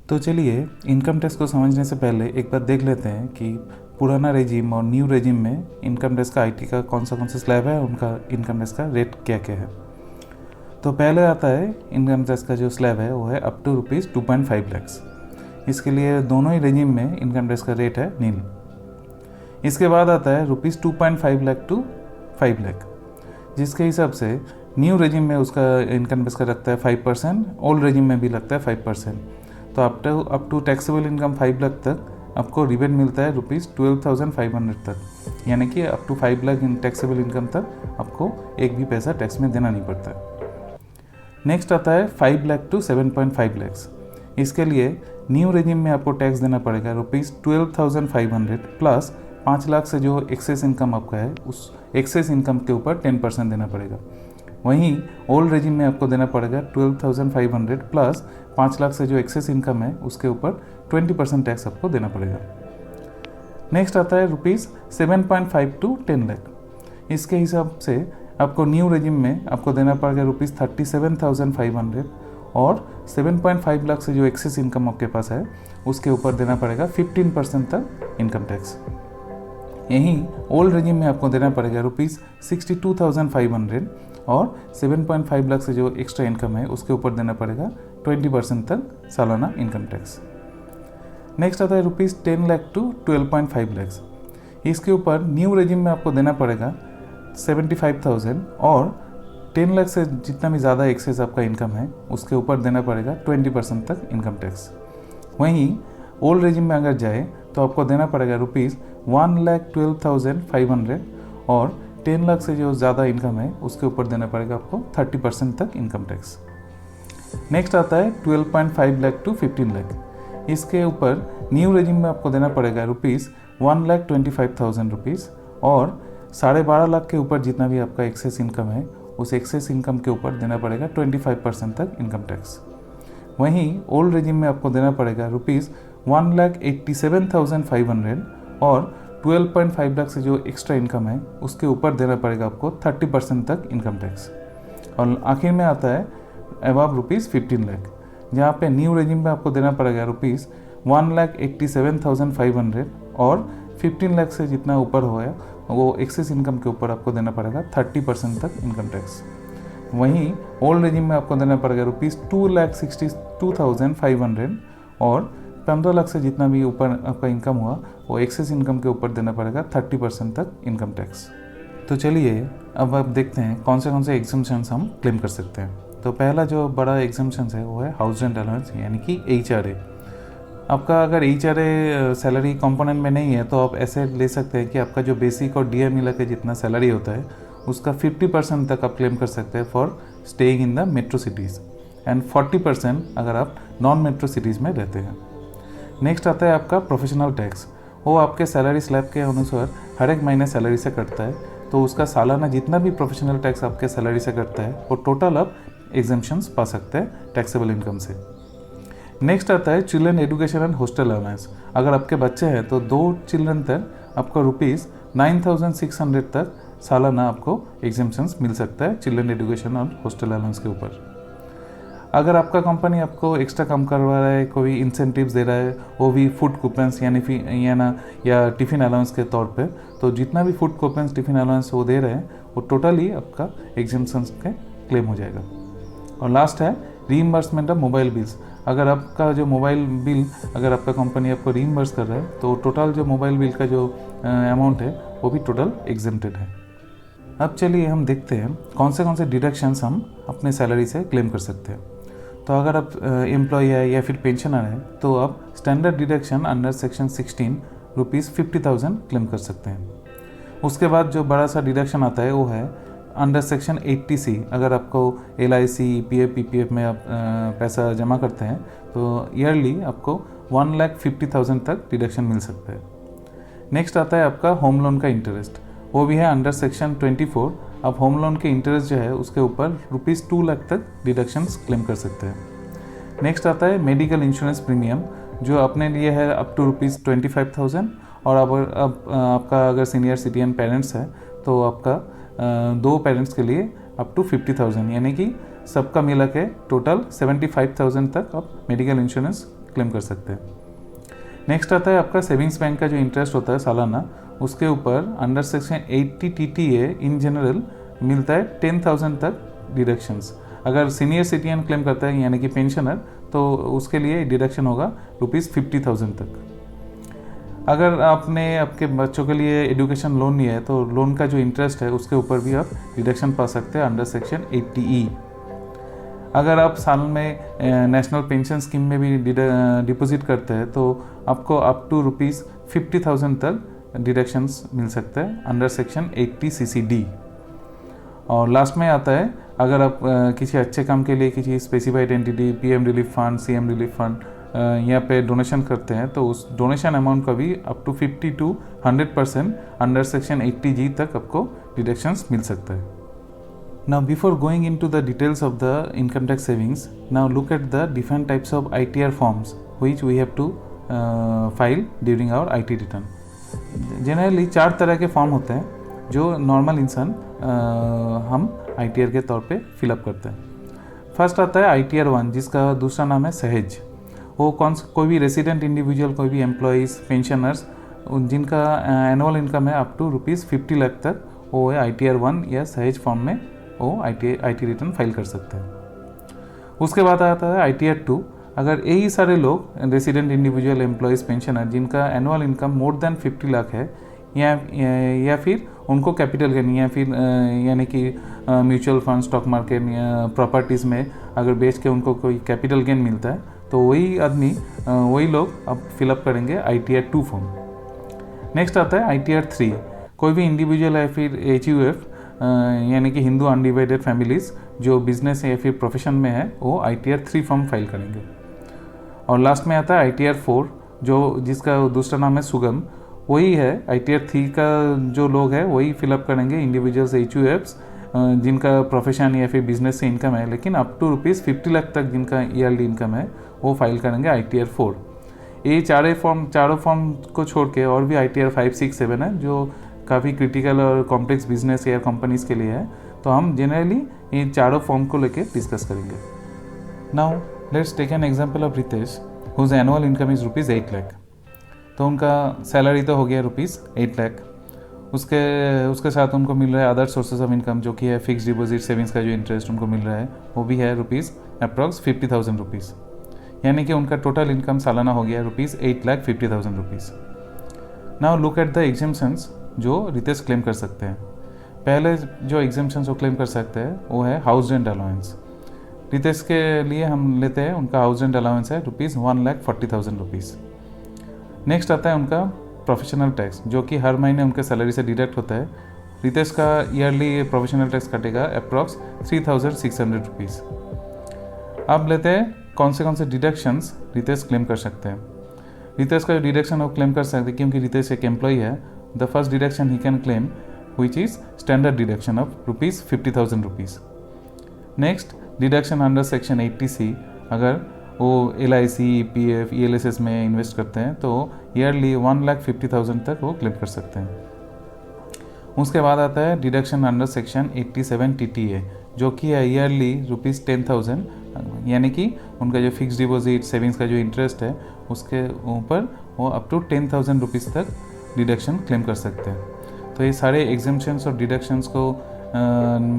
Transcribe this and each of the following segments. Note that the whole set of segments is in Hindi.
तो चलिए इनकम टैक्स को समझने से पहले एक बार देख लेते हैं कि पुराना रेजिम और न्यू रेजिम में इनकम टैक्स का आईटी का कौन सा स्लैब है, उनका इनकम टैक्स का रेट क्या क्या है। तो पहले आता है इनकम टैक्स का जो स्लैब है वो है अप टू रुपीज़ 2.5 लैक्स। इसके लिए दोनों ही रेजिम में इनकम टैक्स का रेट है नील। इसके बाद आता है रुपीज़ 2.5 लाख टू 5 लाख, जिसके हिसाब से न्यू रेजिम में उसका इनकम टैक्स का लगता है 5%, ओल्ड रेजिम में भी लगता है 5%। तो up to taxable income 5 lakh तक आपको रिबेट मिलता है रुपीज़ 12,500 तक, यानी कि up to 5 lakh in taxable income तक आपको एक भी पैसा टैक्स में देना नहीं पड़ता है। नेक्स्ट आता है 5 लाख टू 7.5 लैक्स। इसके लिए न्यू रेजिम में आपको टैक्स देना पड़ेगा रुपीज़ 12,500 प्लस 5 लाख से जो एक्सेस इनकम आपका है उस एक्सेस इनकम के ऊपर 10% देना पड़ेगा। वहीं ओल्ड रेजिम में आपको देना पड़ेगा 12,500 प्लस 5 लाख से जो एक्सेस इनकम है उसके ऊपर 20% टैक्स आपको देना पड़ेगा। नेक्स्ट आता है रुपीज़ 7.5 टू 10 लाख। इसके हिसाब से आपको न्यू रेजिम में आपको देना पड़ेगा रुपीज़ 37,500 और 7.5 लाख से जो एक्सेस इनकम आपके पास है उसके ऊपर देना पड़ेगा 15% तक इनकम टैक्स। यहीं ओल्ड रेजिम में आपको देना पड़ेगा रुपीज़ 62,500 और 7.5 लाख से जो एक्स्ट्रा इनकम है उसके ऊपर देना पड़ेगा 20% तक सालाना इनकम टैक्स। नेक्स्ट आता है रुपीज़ 10 लाख टू 12.5 लैक्स। इसके ऊपर न्यू रेजिम में आपको देना पड़ेगा 75,000 और 10 लाख से जितना भी ज़्यादा एक्सेस आपका इनकम है उसके ऊपर देना पड़ेगा 20% तक इनकम टैक्स। वहीं ओल्ड रेजिम में अगर जाए तो आपको देना पड़ेगा रुपीज़ 1,12,500 और 10 लाख से जो ज़्यादा इनकम है उसके ऊपर देना पड़ेगा आपको 30% तक इनकम टैक्स। नेक्स्ट आता है 12.5 लाख टू 15 लाख। इसके ऊपर न्यू रेजिम में आपको देना पड़ेगा रुपीज़ 1,25,000 रुपीज़ और 12.5 लाख के ऊपर जितना भी आपका एक्सेस इनकम है उस एक्सेस इनकम के ऊपर देना पड़ेगा 25% तक इनकम टैक्स। वहीं ओल्ड रेजिम में आपको देना पड़ेगा रुपीज़ 1,87,500 और 12.5 लाख से जो एक्स्ट्रा इनकम है उसके ऊपर देना पड़ेगा आपको 30% तक इनकम टैक्स। और आखिर में आता है अबव रुपीज़ 15 लाख, जहाँ पे न्यू रेजिम में आपको देना पड़ेगा रुपीज़ 1,87,500 और 15 लाख से जितना ऊपर होगा वो एक्सेस इनकम के ऊपर आपको देना पड़ेगा 30% तक इनकम टैक्स। वहीं ओल्ड रेजिम में आपको देना पड़ेगा रुपीज़ 2,62,500 और 15 लाख से जितना भी ऊपर आपका इनकम हुआ वो एक्सेस इनकम के ऊपर देना पड़ेगा 30% तक इनकम टैक्स। तो चलिए अब आप देखते हैं कौन से एग्जम्पशंस हम क्लेम कर सकते हैं। तो पहला जो बड़ा एग्जम्पशन है वो है हाउस रेंट अलाउंस, यानी कि HRA। आपका अगर HRA सैलरी कंपोनेंट में नहीं है तो आप ऐसे ले सकते हैं कि आपका जो बेसिक और DA मिला के जितना सैलरी होता है उसका 50% तक आप क्लेम कर सकते हैं for staying in the metro cities and 40% अगर आप नॉन मेट्रो सिटीज़ में रहते हैं। नेक्स्ट आता है आपका प्रोफेशनल टैक्स। वो आपके सैलरी स्लैब के अनुसार हर एक महीने सैलरी से कटता है, तो उसका सालाना जितना भी प्रोफेशनल टैक्स आपके सैलरी से कटता है वो टोटल आप एग्जम्पशंस पा सकते हैं टैक्सेबल इनकम से। नेक्स्ट आता है children education and hostel allowance. अगर आपके बच्चे हैं तो 2 चिल्ड्रन तक आपको रुपीज़ 9,600 तक सालाना आपको एग्जम्पशंस मिल सकता है चिल्ड्रन एजुकेशन और हॉस्टल अलाउंस के ऊपर। अगर आपका कंपनी आपको एक्स्ट्रा काम करवा रहा है, कोई इंसेंटिव्स दे रहा है, वो भी फूड कूपन्स या टिफ़िन अलाउंस के तौर पे, तो जितना भी फूड कूपन्स टिफ़िन अलाउंस वो दे रहे हैं वो टोटली आपका एग्जम्पशंस के क्लेम हो जाएगा। और लास्ट है रीइंबर्समेंट ऑफ मोबाइल बिल्स। अगर आपका जो मोबाइल बिल अगर आपका कंपनी आपको रीइंबर्स कर रहा है तो टोटल जो मोबाइल बिल का जो अमाउंट है वो भी टोटल एग्जेम्प्टेड है। अब चलिए हम देखते हैं कौन से डिडक्शंस हम अपने सैलरी से क्लेम कर सकते हैं। तो अगर आप एम्प्लॉय है या फिर पेंशनर है तो आप standard deduction under section 16 rupees 50,000 claim कर सकते हैं। उसके बाद जो बड़ा सा डिडक्शन आता है वो है अंडर सेक्शन 80C। अगर आपको LIC EPF PPF में आप पैसा जमा करते हैं तो ईयरली आपको 1,50,000 तक डिडक्शन मिल सकता है। नेक्स्ट आता है आपका होम लोन का इंटरेस्ट। वो भी है अंडर सेक्शन 24। आप होम लोन के इंटरेस्ट जो है उसके ऊपर ₹2 लाख तक डिडक्शंस क्लेम कर सकते हैं। नेक्स्ट आता है मेडिकल इंश्योरेंस प्रीमियम, जो अपने लिए है अप टू ₹25,000, और अब आपका अगर सीनियर सिटीजन पेरेंट्स है तो आपका 2 पेरेंट्स के लिए अप टू 50,000, यानी कि सबका मिला के टोटल 75,000 तक आप मेडिकल इंश्योरेंस क्लेम कर सकते हैं। नेक्स्ट आता है आपका सेविंग्स बैंक का जो इंटरेस्ट होता है सालाना, उसके ऊपर under section 80 TTA in general मिलता है 10,000 तक डिडक्शंस। अगर सीनियर सिटीजन क्लेम करता है यानी कि पेंशनर, तो उसके लिए डिडक्शन होगा ₹50,000 तक। अगर आपने आपके बच्चों के लिए एजुकेशन लोन लिया है तो लोन का जो इंटरेस्ट है उसके ऊपर भी आप डिडक्शन पा सकते हैं अंडर सेक्शन 80E। अगर आप साल में नेशनल पेंशन स्कीम में भी डिपॉजिट करते हैं तो आपको अप टू ₹50,000 तक डिडक्शंस मिल सकते हैं अंडर सेक्शन 80 CCD। और लास्ट में आता है अगर आप किसी अच्छे काम के लिए किसी specified entity, PM relief fund, CM relief fund यहाँ पे डोनेशन करते हैं तो उस डोनेशन अमाउंट का भी up to 50 to 100% under section 80G तक आपको डिडक्शंस मिल सकता है। Now before going into the details of the income tax savings, now look at the different types of ITR forms which we have to file during our IT return. Generally 4 तरह के फॉर्म होते हैं जो नॉर्मल इंसान हम ITR के तौर पे फिलअप करते हैं। फर्स्ट आता है ITR 1, जिसका दूसरा नाम है सहेज। वो कोई भी रेसिडेंट इंडिविजुअल, कोई भी एम्प्लॉयज़, पेंशनर्स जिनका एनुअल इनकम है अप टू ₹50 लाख तक, वो है ITR 1 या सहेज फॉर्म में वो IT रिटर्न फाइल कर सकते हैं। उसके बाद आता है ITR 2। अगर यही सारे लोग रेसिडेंट इंडिविजुअल, एम्प्लॉयज़, पेंशनर जिनका annual income more than 50 lakh है या फिर उनको कैपिटल गेन या फिर यानी कि म्यूचुअल फंड, स्टॉक मार्केट या प्रॉपर्टीज़ में अगर बेच के उनको कोई कैपिटल गेन मिलता है तो वही लोग अब फिलअप करेंगे ITR 2 फॉर्म। नेक्स्ट आता है ITR 3। कोई भी इंडिविजुअल या फिर HUF यानी कि हिंदू अनडिवाइडेड फैमिलीज़ जो बिजनेस या फिर प्रोफेशन में है वो ITR 3 फॉर्म फाइल करेंगे। और लास्ट में आता है ITR 4, जिसका दूसरा नाम है सुगम। वही है ITR 3 का जो लोग हैं वही फिलअप करेंगे, इंडिविजुअल्स, HUFs जिनका प्रोफेशन या फिर बिजनेस से इनकम है लेकिन अप टू ₹50 लाख तक जिनका ईयरली इनकम है वो फाइल करेंगे ITR 4। ये चारों फॉर्म को छोड़ के और भी ITR 5, 6, 7 है जो काफ़ी क्रिटिकल और कॉम्प्लेक्स बिजनेस या कंपनीज के लिए है, तो हम जनरली ये चारों फॉर्म को लेके डिस्कस करेंगे। Now let's take an example of Ritesh whose annual income is ₹8 lakh. तो उनका सैलरी तो हो गया ₹8 लाख। उसके साथ उनको मिल रहा है अदर सोर्सेज ऑफ इनकम जो कि है फिक्स डिपॉजिट, सेविंग्स का जो इंटरेस्ट उनको मिल रहा है वो भी है अप्रॉक्स ₹50,000। यानी कि उनका टोटल इनकम सालाना हो गया ₹8,50,000। Now look at the exemptions जो रितेश क्लेम कर सकते हैं। पहले जो एग्जेम्पशंस वो क्लेम कर सकते हैं वो है हाउस रेंट अलाउंस। रितेश के लिए हम लेते हैं उनका हाउस रेंट अलाउंस है ₹1,40,000। नेक्स्ट आता है उनका प्रोफेशनल टैक्स जो कि हर महीने उनके सैलरी से डिडक्ट होता है। रितेश का ईयरली प्रोफेशनल टैक्स कटेगा अप्रॉक्स ₹3,600। अब लेते हैं कौन से डिडक्शंस रितेश क्लेम कर सकते हैं। रितेश का जो डिडक्शन वो क्लेम कर सकते हैं क्योंकि रितेश एक एम्प्लॉई है। The first deduction he can claim which is standard deduction of ₹50,000। Next deduction under section 80C, अगर वो LIC, PF, ELSS में इन्वेस्ट करते हैं तो ईयरली 1,50,000 तक वो क्लेम कर सकते हैं। उसके बाद आता है डिडक्शन अंडर सेक्शन 87 TTA जो कि है ईयरली ₹10,000, यानी कि उनका जो फिक्स डिपॉजिट, सेविंग्स का जो इंटरेस्ट है उसके ऊपर वो अप टू ₹10,000 तक डिडक्शन क्लेम कर सकते हैं। तो ये सारे एग्जेम्पशंस और डिडक्शंस को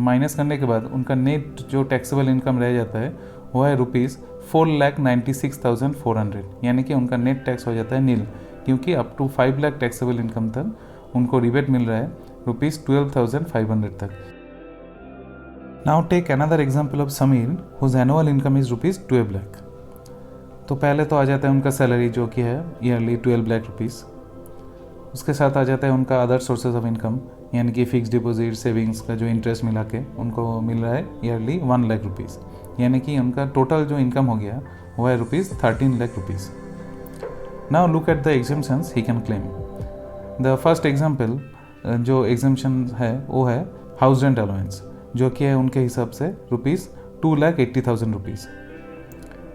माइनस करने के बाद उनका नेट जो टैक्सेबल इनकम रह जाता है वो है ₹4,96,400, यानी कि उनका नेट टैक्स हो जाता है नील, क्योंकि up to 5 lakh taxable income तक उनको रिबेट मिल रहा है ₹12,500 तक। Now take another example of Sameer whose annual income is ₹12 lakh. तो पहले तो आ जाता है उनका सैलरी जो कि है ईयरली ₹12 लाख। उसके साथ आ जाता है उनका अदर सोर्सेज ऑफ इनकम, यानी कि फिक्स डिपॉजिट, सेविंग्स का जो इंटरेस्ट मिला के उनको मिल रहा है ईयरली ₹1 लाख, यानी कि उनका टोटल जो इनकम हो गया वो है ₹13 lakh. Now look at the exemptions he can claim. The first example जो एग्जामेशन है वो है हाउस रेंट अलाउंस, जो कि है उनके हिसाब से ₹2,80,000।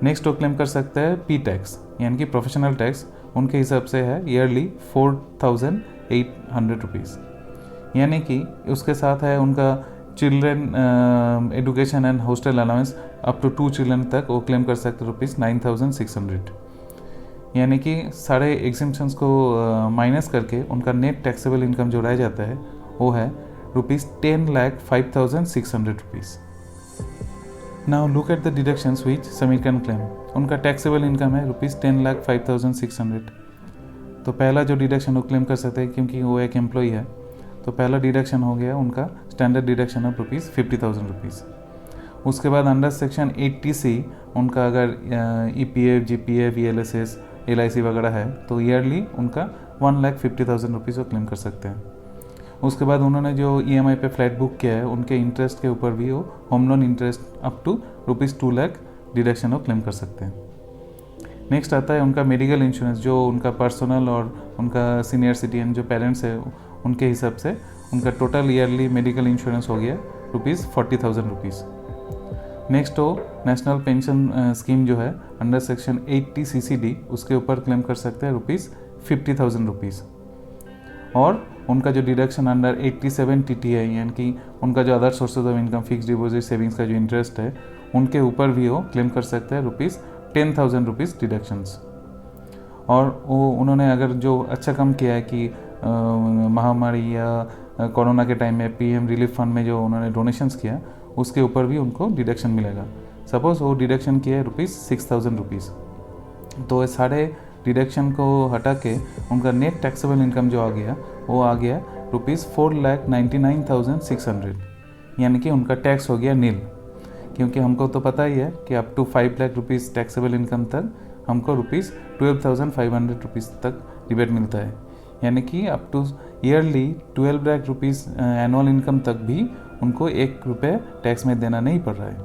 नेक्स्ट वो क्लेम कर सकते हैं पी टैक्स यानी कि प्रोफेशनल टैक्स, उनके हिसाब से है ईयरली ₹4,800। यानी कि उसके साथ है उनका children education and hostel allowance up to 2 children तक वो क्लेम कर सकते हैं ₹9,600। यानी कि सारे एग्जेम्पशंस को माइनस करके उनका नेट टैक्सेबल इनकम जो रह जाता है वो है ₹10,05,600। Now look at the deductions which Sameer can claim. उनका टैक्सेबल इनकम है ₹10,05,600। तो पहला जो डिडक्शन वो क्लेम कर सकते हैं क्योंकि वो एक एम्प्लॉई है, तो पहला डिडक्शन हो गया उनका स्टैंडर्ड डिडक्शन ऑफ ₹50,000। उसके बाद अंडर सेक्शन 80C उनका अगर EPF, GPF, ELSS, LIC वगैरह है तो ईयरली उनका ₹1,50,000 वो क्लेम कर सकते हैं। उसके बाद उन्होंने जो EMI पे फ्लैट बुक किया है उनके इंटरेस्ट के ऊपर भी वो home loan interest up to ₹2,00,000 deduction वो क्लेम कर सकते हैं। नेक्स्ट आता है उनका मेडिकल इंश्योरेंस, जो उनका पर्सनल और उनका सीनियर सिटीजन जो पेरेंट्स है उनके हिसाब से उनका टोटल ईयरली मेडिकल इंश्योरेंस हो गया ₹40,000। नेक्स्ट हो नेशनल पेंशन स्कीम जो है अंडर सेक्शन 80 CCD, उसके ऊपर क्लेम कर सकते हैं ₹50,000। और उनका जो डिडक्शन अंडर 87 TTI यानी कि उनका जो other sources of income, fix deposit, savings का जो इंटरेस्ट है उनके ऊपर भी वो क्लेम कर सकते हैं ₹10,000 डिडक्शंस। और वो उन्होंने अगर जो अच्छा काम किया है कि महामारी या कोरोना के टाइम में PM रिलीफ फंड में जो उन्होंने डोनेशंस किया उसके ऊपर भी उनको डिडक्शन मिलेगा। सपोज़ वो डिडक्शन किया है ₹6,000, तो ये सारे डिडक्शन को हटा के उनका नेट टैक्सेबल इनकम जो आ गया वो आ गया ₹4,99,600। यानी कि उनका टैक्स हो गया नील, क्योंकि हमको तो पता ही है कि अप टू ₹5,00,000 टैक्सेबल इनकम तक हमको ₹12,500 तक रिबेट मिलता है। यानी कि up to yearly ₹12,00,000 annual income तक भी उनको ₹1 टैक्स में देना नहीं पड़ रहा है।